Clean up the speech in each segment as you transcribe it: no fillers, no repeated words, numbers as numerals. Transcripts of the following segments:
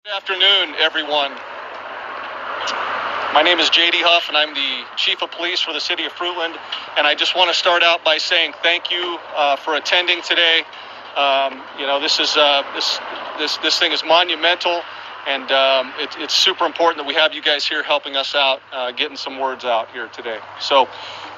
Good afternoon, everyone. My name is J.D. Huff, and I'm the Chief of Police for the City of Fruitland. And I just want to start out by saying thank you for attending today. This thing is monumental, and it's super important that we have you guys here helping us out, getting some words out here today. So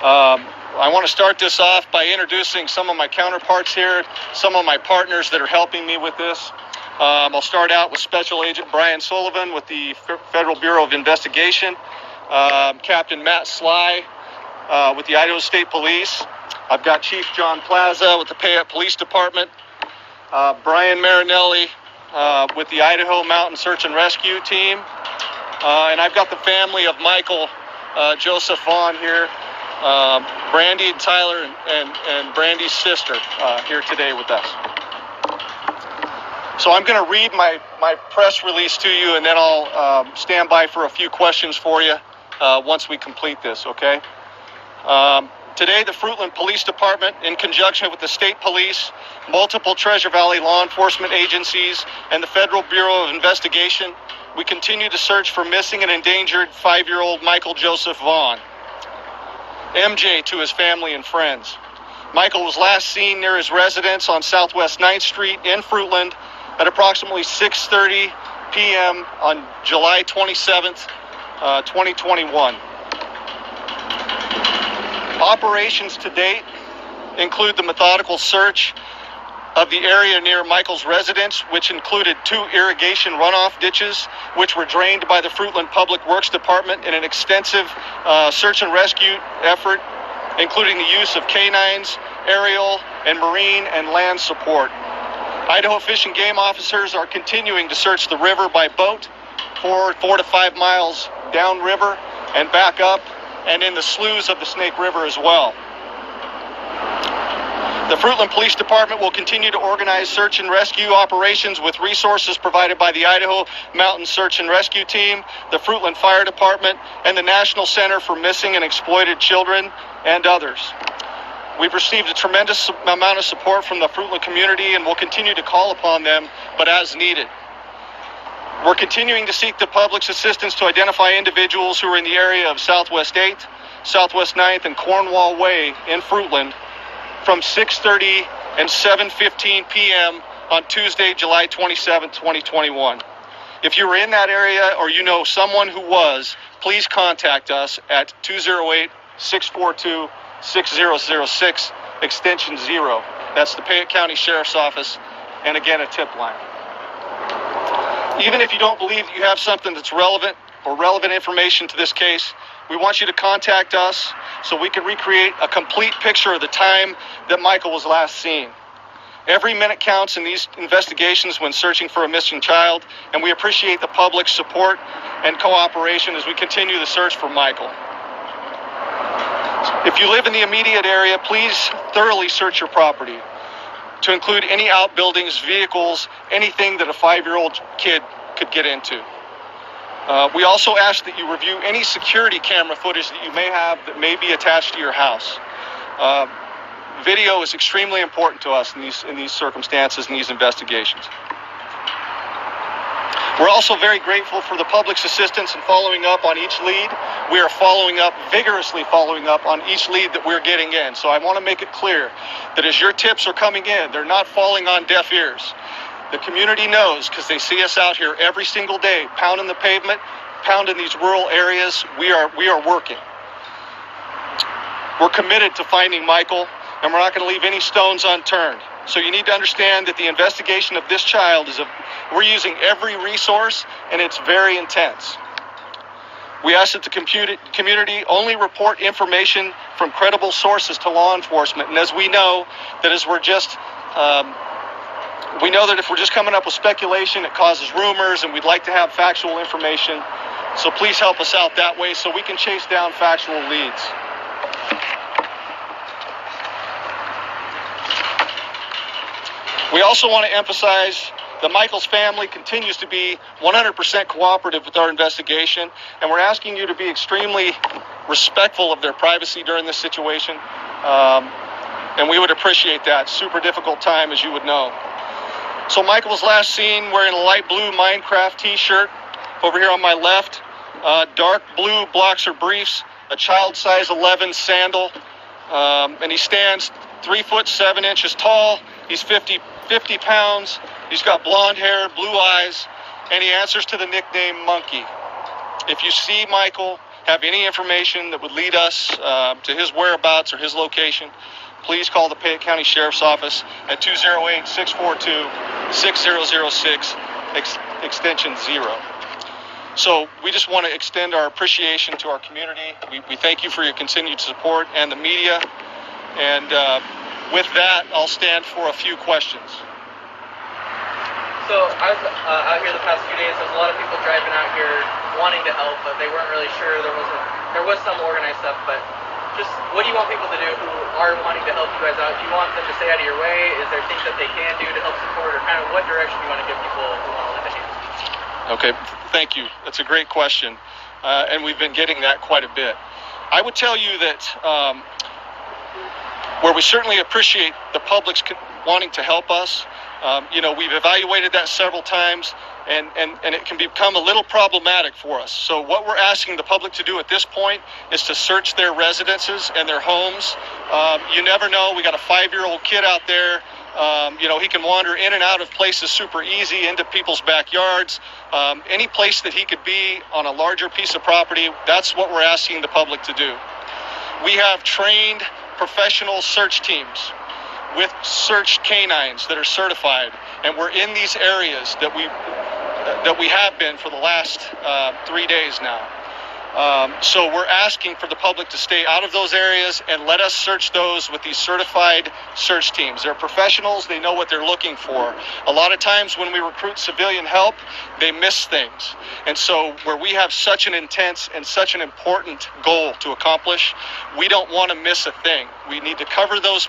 I want to start this off by introducing some of my counterparts here, some of my partners that are helping me with this. I'll start out with Special Agent Brian Sullivan with the Federal Bureau of Investigation, Captain Matt Sly with the Idaho State Police. I've got Chief John Plaza with the Payette Police Department, Brian Marinelli with the Idaho Mountain Search and Rescue Team, and I've got the family of Michael, Joseph Vaughan here, Brandy and Tyler and Brandy's sister here today with us. So I'm going to read my press release to you, and then I'll stand by for a few questions for you once we complete this, okay? Today, the Fruitland Police Department, in conjunction with the State Police, multiple Treasure Valley law enforcement agencies, and the Federal Bureau of Investigation, we continue to search for missing and endangered 5-year-old Michael Joseph Vaughan, MJ to his family and friends. Michael was last seen near his residence on Southwest 9th Street in Fruitland at approximately 6:30 p.m. on July 27th, 2021. Operations to date include the methodical search of the area near Michael's residence, which included 2 irrigation runoff ditches, which were drained by the Fruitland Public Works Department in an extensive search and rescue effort, including the use of canines, aerial, and marine and land support. Idaho Fish and Game officers are continuing to search the river by boat 4 to 5 miles downriver and back up, and in the sloughs of the Snake River as well. The Fruitland Police Department will continue to organize search and rescue operations with resources provided by the Idaho Mountain Search and Rescue Team, the Fruitland Fire Department, and the National Center for Missing and Exploited Children, and others. We've received a tremendous amount of support from the Fruitland community and will continue to call upon them, but as needed. We're continuing to seek the public's assistance to identify individuals who are in the area of Southwest 8th, Southwest 9th, and Cornwall Way in Fruitland from 6:30 and 7:15 p.m. on Tuesday, July 27, 2021. If you were in that area or you know someone who was, please contact us at 208-642-6006, extension 0. That's the Payette County Sheriff's Office, and again, a tip line. Even if you don't believe that you have something that's relevant or relevant information to this case, we want you to contact us so we can recreate a complete picture of the time that Michael was last seen. Every minute counts in these investigations when searching for a missing child, and we appreciate the public's support and cooperation as we continue the search for Michael. If you live in the immediate area, please thoroughly search your property to include any outbuildings, vehicles, anything that a 5-year-old kid could get into. We also ask that you review any security camera footage that you may have that may be attached to your house. Video is extremely important to us in these circumstances and these investigations. We're also very grateful for the public's assistance in following up on each lead. We are vigorously following up on each lead that we're getting in. So I want to make it clear that as your tips are coming in, they're not falling on deaf ears. The community knows because they see us out here every single day, pounding the pavement, pounding these rural areas. We are working. We're committed to finding Michael, and we're not going to leave any stones unturned. So you need to understand that the investigation of this child we're using every resource, and it's very intense. We ask that the community only report information from credible sources to law enforcement. And as we know that if we're just coming up with speculation, it causes rumors, and we'd like to have factual information. So please help us out that way so we can chase down factual leads. We also want to emphasize that Michael's family continues to be 100% cooperative with our investigation, and we're asking you to be extremely respectful of their privacy during this situation, and we would appreciate that. Super difficult time, as you would know. So Michael was last seen wearing a light blue Minecraft t-shirt. Over here on my left, dark blue boxer briefs, a child size 11 sandal, and he stands 3 foot 7 inches tall. He's 50 pounds. He's got blonde hair, blue eyes, and he answers to the nickname Monkey. If you see Michael, have any information that would lead us to his whereabouts or his location, please call the Payette County Sheriff's Office at 208-642-6006, extension 0. So we just want to extend our appreciation to our community. We thank you for your continued support and the media. And with that, I'll stand for a few questions. So I was out here the past few days. There's a lot of people driving out here wanting to help, but they weren't really sure. There was some organized stuff, but just what do you want people to do who are wanting to help you guys out? Do you want them to stay out of your way? Is there things that they can do to help support, or kind of what direction do you want to give people who want to lend a hand? Okay, thank you. That's a great question, and we've been getting that quite a bit. I would tell you that where we certainly appreciate the public's wanting to help us, we've evaluated that several times, and it can become a little problematic for us. So what we're asking the public to do at this point is to search their residences and their homes. You never know. We got a 5-year-old kid out there. He can wander in and out of places super easy, into people's backyards. Any place that he could be on a larger piece of property, that's what we're asking the public to do. We have trained professional search teams with search canines that are certified, and we're in these areas that we have been for the last 3 days now. So we're asking for the public to stay out of those areas and let us search those with these certified search teams. They're professionals. They know what they're looking for. A lot of times when we recruit civilian help, they miss things. And so where we have such an intense and such an important goal to accomplish, we don't want to miss a thing. We need to cover those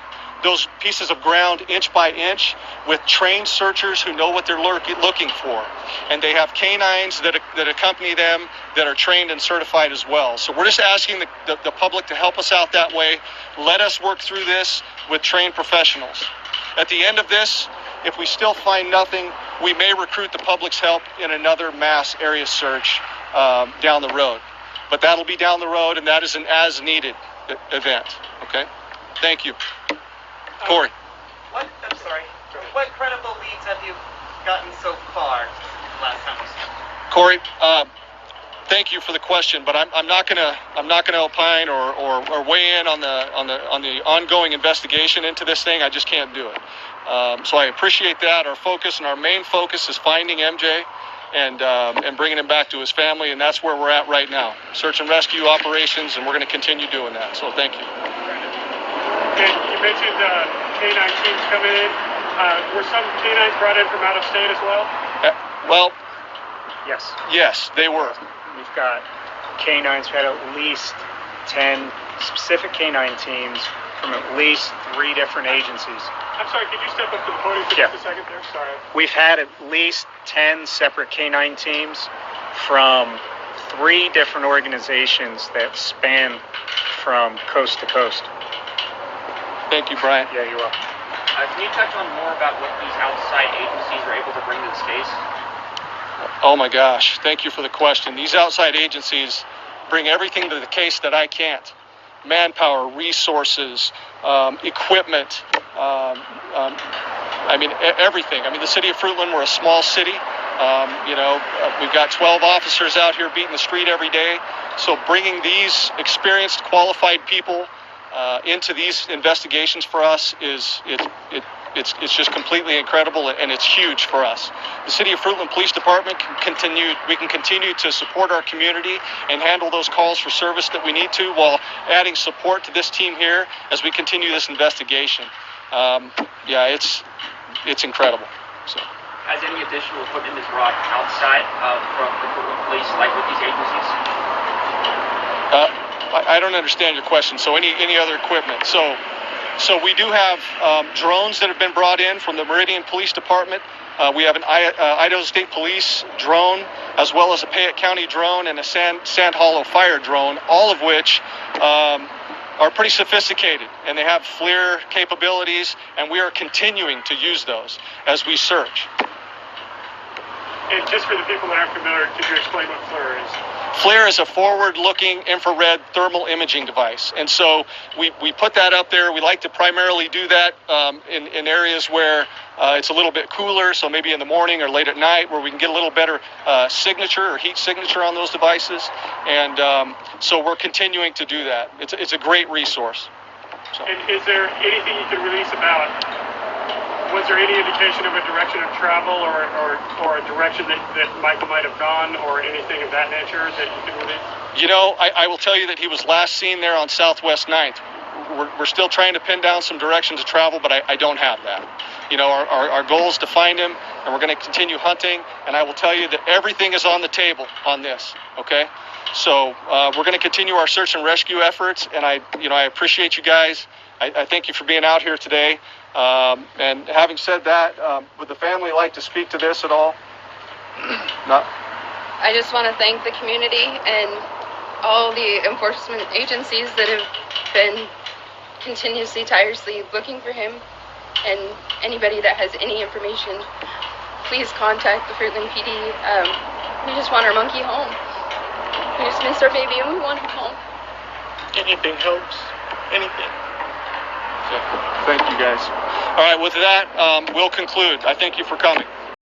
pieces of ground inch by inch with trained searchers who know what they're looking for. And they have canines that accompany them that are trained and certified as well. So we're just asking the public to help us out that way. Let us work through this with trained professionals. At the end of this, if we still find nothing, we may recruit the public's help in another mass area search down the road. But that'll be down the road, and that is an as-needed event. Okay? Thank you. Corey. What credible leads have you gotten so far last time we spoke? Corey, thank you for the question, but I'm not gonna opine or weigh in on the ongoing investigation into this thing. I just can't do it. So I appreciate that. Our focus and our main focus is finding MJ and bringing him back to his family, and that's where we're at right now. Search and rescue operations, and we're going to continue doing that. So thank you. And you mentioned canine teams coming in. Were some canines brought in from out of state as well? Yes, they were. We've got canines. We had at least 10 specific canine teams from at least 3 different agencies. I'm sorry, could you step up to the podium for just a second there? Sorry. We've had at least 10 separate canine teams from 3 different organizations that span from coast to coast. Thank you, Brian. Yeah, you're welcome. Can you touch on more about what these outside agencies are able to bring to this case? Oh my gosh, thank you for the question. These outside agencies bring everything to the case that I can't. Manpower, resources, equipment, everything. The city of Fruitland, we're a small city. We've got 12 officers out here beating the street every day. So bringing these experienced, qualified people into these investigations for us it's just completely incredible, and it's huge for us. The City of Fruitland Police Department we can continue to support our community and handle those calls for service that we need to, while adding support to this team here as we continue this investigation. It's incredible. So. Has any additional equipment been brought outside from the Fruitland Police, like with these agencies? I don't understand your question. So any other equipment? So we do have drones that have been brought in from the Meridian Police Department. We have an Idaho State Police drone, as well as a Payette County drone and a Sand Hollow Fire drone, all of which are pretty sophisticated, and they have FLIR capabilities, and we are continuing to use those as we search. And just for the people that aren't familiar, could you explain what FLIR is? FLIR is a forward-looking infrared thermal imaging device, and so we put that up there. We like to primarily do that in areas where it's a little bit cooler, so maybe in the morning or late at night, where we can get a little better signature or heat signature on those devices, and so we're continuing to do that. It's a great resource. So. And is there anything you can release about? Was there any indication of a direction of travel or a direction that Michael might have gone or anything of that nature that you can release? You know, I will tell you that he was last seen there on Southwest 9th. We're still trying to pin down some directions of travel, but I don't have that. You know, our goal is to find him, and we're going to continue hunting, and I will tell you that everything is on the table on this, okay? So we're going to continue our search and rescue efforts, and I appreciate you guys. I thank you for being out here today. And having said that, would the family like to speak to this at all? No. I just want to thank the community and all the enforcement agencies that have been continuously, tirelessly looking for him. And anybody that has any information, please contact the Fruitland PD. We just want our monkey home. We just missed our baby and we want him home. Anything helps. Anything. Thank you, guys. All right, with that, we'll conclude. I thank you for coming.